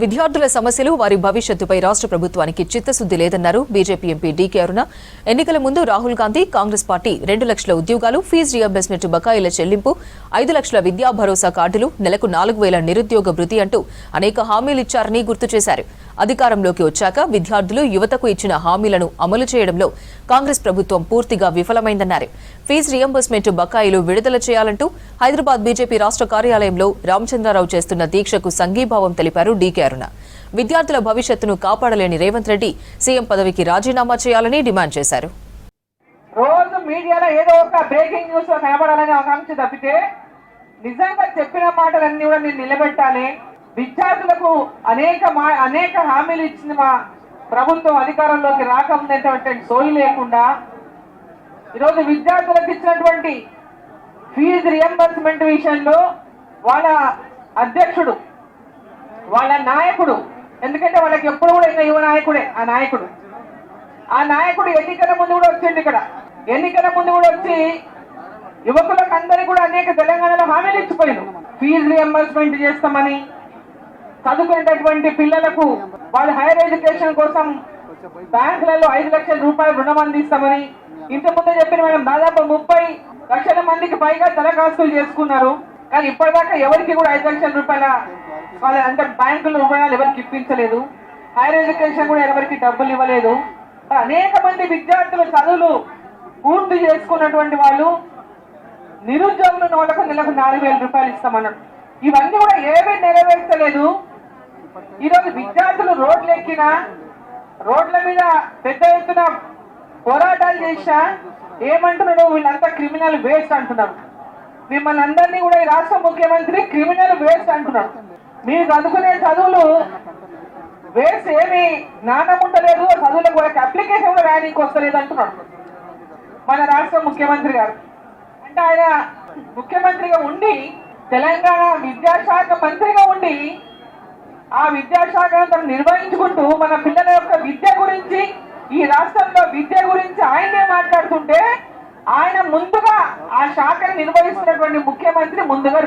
విద్యార్థుల సమస్యలు వారి భవిష్యత్తుపై రాష్ట్ర ప్రభుత్వానికి చిత్తశుద్ది లేదన్నారు బీజేపీ ఎంపీ డీకే అరుణ. ఎన్నికల ముందు రాహుల్ గాంధీ కాంగ్రెస్ పార్టీ 2 లక్షల ఉద్యోగాలు, ఫీజు రియంబర్స్మెంట్ బకాయిల చెల్లింపు, 5 లక్షల విద్యా భరోసా కార్డులు, నెలకు 4,000 నిరుద్యోగ భృతి అంటూ అనేక హామీలిచ్చారని గుర్తు చేశారు. అధికారంలోకి వచ్చాక విద్యార్థులు, యువతకు ఇచ్చిన హామీలను అమలు చేయడంలో కాంగ్రెస్ ప్రభుత్వం పూర్తిగా విఫలమైందన్నారు. ఫీజు రియంబర్స్మెంట్ బకాయిలు విడుదల చేయాలంటూ హైదరాబాద్ బీజేపీ రాష్ట్ర కార్యాలయంలో రామచంద్రరావు చేస్తున్న దీక్షకు సంఘీభావం తెలిపారు డీకే అరుణ. విద్యార్థుల భవిష్యత్తును కాపాడలేని రేవంత్ రెడ్డి సీఎం పదవికి రాజీనామా చేయాలని డిమాండ్ చేశారు. రోజు మీడియాలో ఏదో ఒక బ్రేకింగ్ న్యూస్ కనబడాలని ఆకాంక్ష తప్పితే నిజంగా చెప్పిన మాటలన్నీ కూడా నేను నిలబెట్టాలి. విద్యార్థులకు అనేక హామీలు ఇచ్చిన మా ప్రభుత్వం అధికారంలోకి రాకముందేటువంటి సోయి లేకుండా ఈరోజు విద్యార్థులకు ఇచ్చినటువంటి ఫీజు రియంబర్స్మెంట్ విషయంలో వాళ్ళ అధ్యక్షుడు, వాళ్ళ నాయకుడు, ఎందుకంటే వాళ్ళకి ఎప్పుడు కూడా ఇంకా యువ నాయకుడే ఆ నాయకుడు ఎన్నికల ముందు కూడా వచ్చింది. ఇక్కడ ఎన్నికల ముందు కూడా వచ్చి యువకులకు అందరికీ కూడా అనేక తెలంగాణలో హామీలు ఇచ్చిపోయారు. ఫీజు రియంబర్స్మెంట్ చేస్తామని, చదువుకునేటటువంటి పిల్లలకు వాళ్ళ హైయర్ ఎడ్యుకేషన్ కోసం బ్యాంకులలో 5 లక్షల రూపాయలు రుణం అందిస్తామని ఇంతకుముందు చెప్పిన మనం దాదాపు 30 లక్షల మందికి పైగా దరఖాస్తులు చేసుకున్నారు. కానీ ఇప్పటిదాకా ఎవరికి కూడా 5 లక్షల రూపాయల వాళ్ళ అంటే బ్యాంకుల రుణాలు ఎవరికి ఇప్పించలేదు. హైయర్ ఎడ్యుకేషన్ కూడా ఎవరికి డబ్బులు ఇవ్వలేదు. అనేక మంది విద్యార్థుల చదువులు పూర్తి చేసుకున్నటువంటి వాళ్ళు నిరుద్యోగులు వాళ్ళకు నెలకు 4,000 రూపాయలు ఇస్తామన్నారు. ఇవన్నీ కూడా ఏమీ నెరవేర్చలేదు. ఈరోజు విద్యార్థులు రోడ్ల మీద పెద్ద ఎత్తున పోరాటాలు చేసినా ఏమంటున్నాడు, వీళ్ళంతా క్రిమినల్ వేస్ట్ అంటున్నారు. మిమ్మల్ని అందరినీ కూడా ఈ రాష్ట్ర ముఖ్యమంత్రి క్రిమినల్ వేస్ట్ అంటున్నాడు. మీరు చదువుకునే చదువులు వేస్ట్, ఏమి జ్ఞానం ఉండలేదు, చదువులకు వాళ్ళకి అప్లికేషన్ కూడా రాయడానికి వస్తలేదు అంటున్నాడు మన రాష్ట్ర ముఖ్యమంత్రి గారు. అంటే ఆయన ముఖ్యమంత్రిగా ఉండి తెలంగాణ విద్యాశాఖ మంత్రిగా ఉండి ఆ విద్యాశాఖను నిర్వహించుకుంటూ మన పిల్లల యొక్క విద్య గురించి, ఈ రాష్ట్రంలో విద్య గురించి ఆయనే మాట్లాడుతుంటే ఆయన ముందుగా ఆ శాఖను నిర్వహిస్తున్నటువంటి ముఖ్యమంత్రి ముందుగా